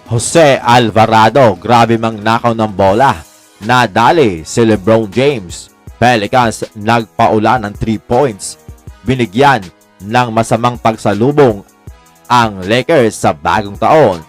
Jose Alvarado, grabe mang nakaw ng bola. Nadali si LeBron James. Pelicans nagpaula ng 3 points. Binigyan ng masamang pagsalubong ang Lakers sa bagong taon.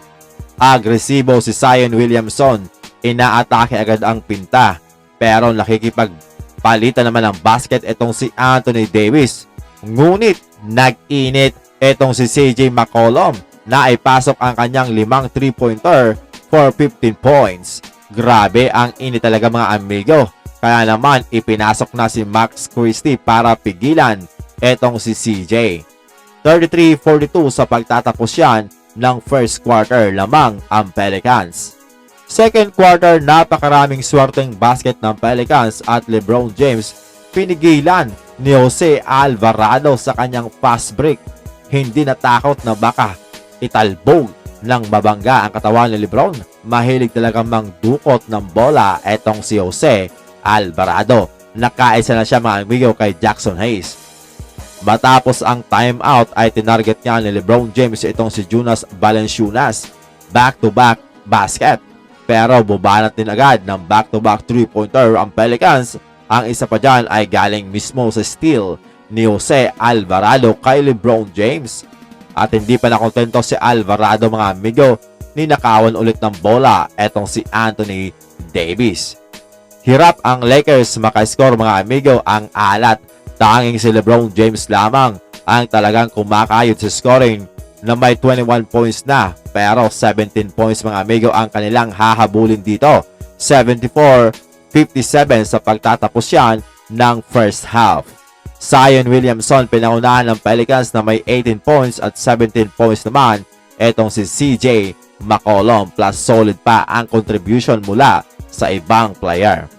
Agresibo si Zion Williamson. Inaatake agad ang pinta. Pero nakikipagpalitan naman ng basket itong si Anthony Davis. Ngunit nag-init itong si CJ McCollum na ipasok ang kanyang 5 3-pointer for 15 points. Grabe ang init talaga mga amigo. Kaya naman ipinasok na si Max Christie para pigilan etong si CJ. 33-42 sa pagtatapos yan ng first quarter lamang ang Pelicans. Second quarter, napakaraming swerteng basket ng Pelicans at LeBron James pinigilan ni Jose Alvarado sa kanyang fast break. Hindi natakot na baka italbog ng mabangga ang katawan ni LeBron. Mahilig talagang mangdukot ng bola etong si Jose Alvarado. Nakaisa na siya mga amigo kay Jackson Hayes. Matapos ang timeout ay tinarget niya ni LeBron James itong si Jonas Valanciunas. Back-to-back basket. Pero bubanat din agad ng back-to-back 3-pointer ang Pelicans. Ang isa pa dyan ay galing mismo sa steal ni Jose Alvarado kay LeBron James. At hindi pa nakontento si Alvarado mga amigo, ninakawan ulit ng bola etong si Anthony Davis. Hirap ang Lakers makascore mga amigo, ang alat. Tanging si LeBron James lamang ang talagang kumakayod sa scoring na may 21 points na. Pero 17 points mga amigo ang kanilang hahabulin dito. 74-57 sa pagtatapos yan ng first half. Zion Williamson pinangunahan ng Pelicans na may 18 points at 17 points naman etong si CJ McCollum, plus solid pa ang contribution mula sa ibang player.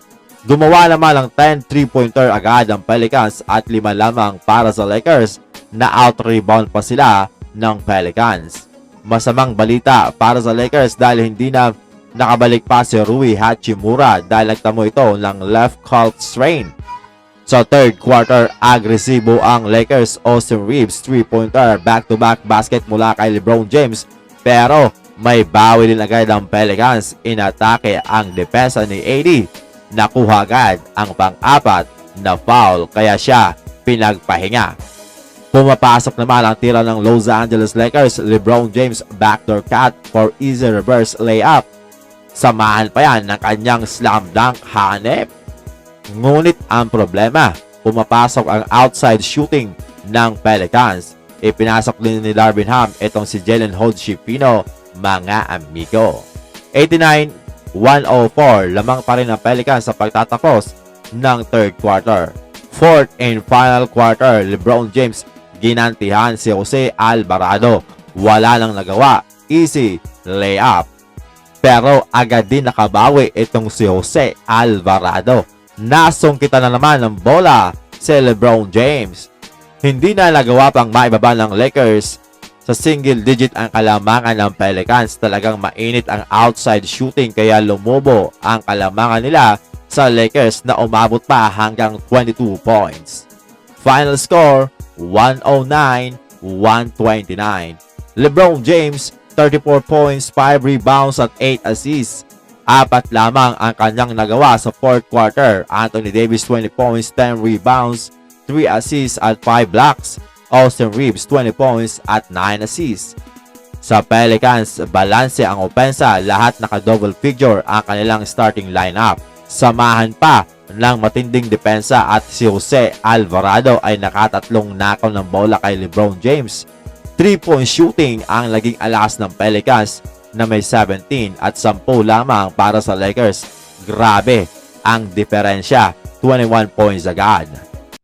Gumawa naman ng 10 3-pointer agad ang Pelicans at 5 lamang para sa Lakers na out-rebound pa sila ng Pelicans. Masamang balita para sa Lakers dahil hindi na nakabalik pa si Rui Hachimura dahil nagtamo ito ng left calf strain. Sa third quarter, agresibo ang Lakers. Austin Reeves 3-pointer back-to-back basket mula kay LeBron James, pero may bawi din agad ang Pelicans. Inatake ang depensa ni AD. Nakuha agad ang pang-apat na foul kaya siya pinagpahinga. Pumapasok naman ang tira ng Los Angeles Lakers. LeBron James backdoor cut for easy reverse layup. Samahan pa yan ng kanyang slam dunk hanep. Ngunit ang problema, pumapasok ang outside shooting ng Pelicans. Ipinasok din ni Darvin Ham itong si Jalen Hood-Schifino mga amigo. 89-104 lamang pa rin ang Pelicans sa pagtatapos ng third quarter. Fourth and final quarter, LeBron James ginantihan si Jose Alvarado. Wala nang nagawa, easy layup. Pero agad din nakabawi itong si Jose Alvarado. Nasungkitan na naman ng bola si LeBron James. Hindi na nagawa pang maibaba ng Lakers. Sa single digit ang kalamangan ng Pelicans. Talagang mainit ang outside shooting kaya lumubo ang kalamangan nila sa Lakers na umabot pa hanggang 22 points. Final score 109-129. LeBron James 34 points, 5 rebounds at 8 assists. 4 lamang ang kanyang nagawa sa fourth quarter. Anthony Davis 20 points, 10 rebounds, 3 assists at 5 blocks. Austin Reeves 20 points at 9 assists. Sa Pelicans, balanse ang opensa, lahat naka-double figure ang kanilang starting lineup. Samahan pa ng matinding depensa at si Jose Alvarado ay nakatatlong nakaw ng bola kay LeBron James. 3-point shooting ang naging alas ng Pelicans na may 17 at 10 lamang para sa Lakers. Grabe ang diferensya, 21 points agad.